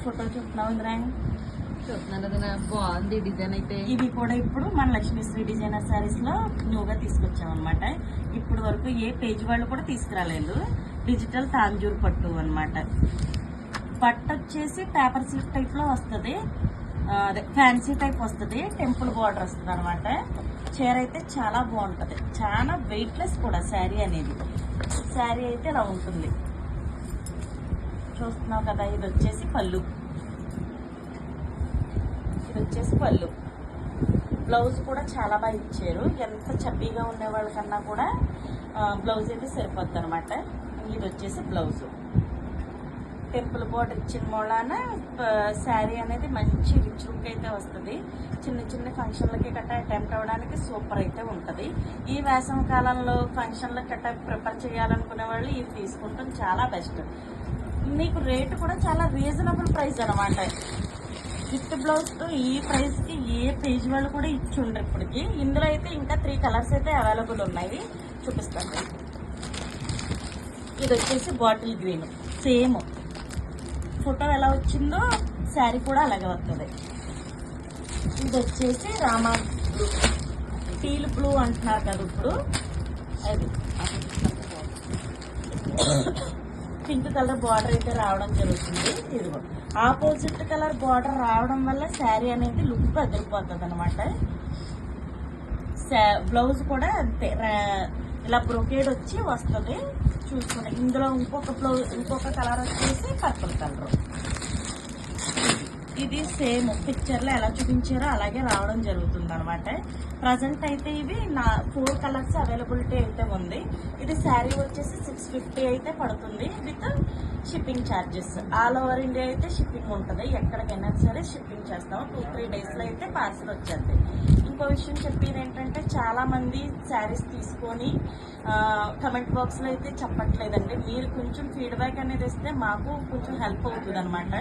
Photo చూస్తున్నావు ఇంద్రా? చూస్తున్నాను కదా, బాగుంది డిజైన్ అయితే. ఇది కూడా ఇప్పుడు మన లక్ష్మీశ్రీ డిజైనర్ శారీస్ లో న్యూగా తీసుకొచ్చాం అనమాట. ఇప్పుడు వరకు ఏ పేజ్ వాళ్ళు కూడా తీసుకురాలేదు. డిజిటల్ తాంజూర్ పట్టు అనమాట. పట్టు వచ్చేసి పేపర్ సిల్క్ టైప్ లో వస్తుంది, అదే ఫ్యాన్సీ టైప్ వస్తుంది, టెంపుల్ బార్డర్ వస్తుంది అనమాట. చీర అయితే చాలా బాగుంటది, చాలా వెయిట్లెస్ కూడా శారీ అనేది. శారీ అయితే ఇలా ఉంటుంది, చూస్తున్నావు కదా. ఇది వచ్చేసి పళ్ళు, ఇది వచ్చేసి పళ్ళు. బ్లౌజ్ కూడా చాలా బాగా ఇచ్చారు. ఎంత చబ్బీగా ఉండే వాళ్ళకన్నా కూడా బ్లౌజ్ అయితే సరిపోద్ది అనమాట. ఇది వచ్చేసి బ్లౌజ్ టెంపుల్ బార్డర్ ఇచ్చిన మూలాన శారీ అనేది మంచి రిచ్ లుక్ అయితే వస్తుంది. చిన్న చిన్న ఫంక్షన్లకి గట్రా అటెంప్ట్ అవ్వడానికి సూపర్ అయితే ఉంటుంది. ఈ వేసవి కాలంలో ఫంక్షన్లకి గట్రా ప్రిపేర్ చేయాలనుకునే వాళ్ళు ఇది తీసుకుంటాం, చాలా బెస్ట్. మీకు రేటు కూడా చాలా రీజనబుల్ ప్రైస్ అనమాట. విత్ బ్లౌజ్తో ఈ ప్రైస్కి ఏ పేజ్ వాళ్ళు కూడా ఇచ్చి ఉండరు ఇప్పటికి. ఇందులో అయితే ఇంకా 3 కలర్స్ అయితే అవైలబుల్ ఉన్నాయి, చూపిస్తాను. ఇది వచ్చేసి బాటిల్ గ్రీన్, సేమ్ ఫోటో ఎలా వచ్చిందో శారీ కూడా అలాగే వస్తుంది. ఇది వచ్చేసి రామా బ్లూ, టీల్ బ్లూ అంటున్నారు కదా ఇప్పుడు, అది పింక్ కలర్ బార్డర్ అయితే రావడం జరుగుతుంది. ఇదిగో ఆపోజిట్ కలర్ బార్డర్ రావడం వల్ల శారీ అనేది లుక్ అదిరిపోతుంది అనమాట. బ్లౌజ్ కూడా అంతే, ఇలా బ్రొకేడ్ వచ్చి వస్తుంది. చూసుకుని ఇందులో ఇంకొక కలర్ వచ్చేసి పర్పుల్ కలర్. ఇది సేమ్ పిక్చర్లో ఎలా చూపించారో అలాగే రావడం జరుగుతుంది అనమాట. ప్రజెంట్ అయితే ఇవి 4 కలర్స్ అవైలబిలిటీ అయితే ఉంది. ఇది శారీ వచ్చేసి 650 అయితే పడుతుంది with shipping charges. All over India అయితే షిప్పింగ్ ఉంటుంది, ఎక్కడికైనా సరే షిప్పింగ్ చేస్తాము. 2-3 డేస్లో అయితే పార్సల్ వచ్చేది. ఇంకో విషయం చెప్పేది ఏంటంటే, చాలా మంది శారీస్ తీసుకొని కమెంట్ బాక్స్లో అయితే చెప్పట్లేదండి. మీరు కొంచెం ఫీడ్బ్యాక్ అనేది ఇస్తే మాకు కొంచెం హెల్ప్ అవుతుంది అనమాట.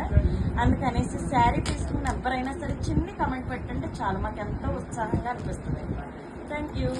అందుకనేసి శారీ తీసుకున్న ఎవరైనా సరే చిన్ని కమెంట్ పెట్టండి చాలు, మాకు ఎంతో ఉత్సాహంగా అనిపిస్తుంది. Thank you.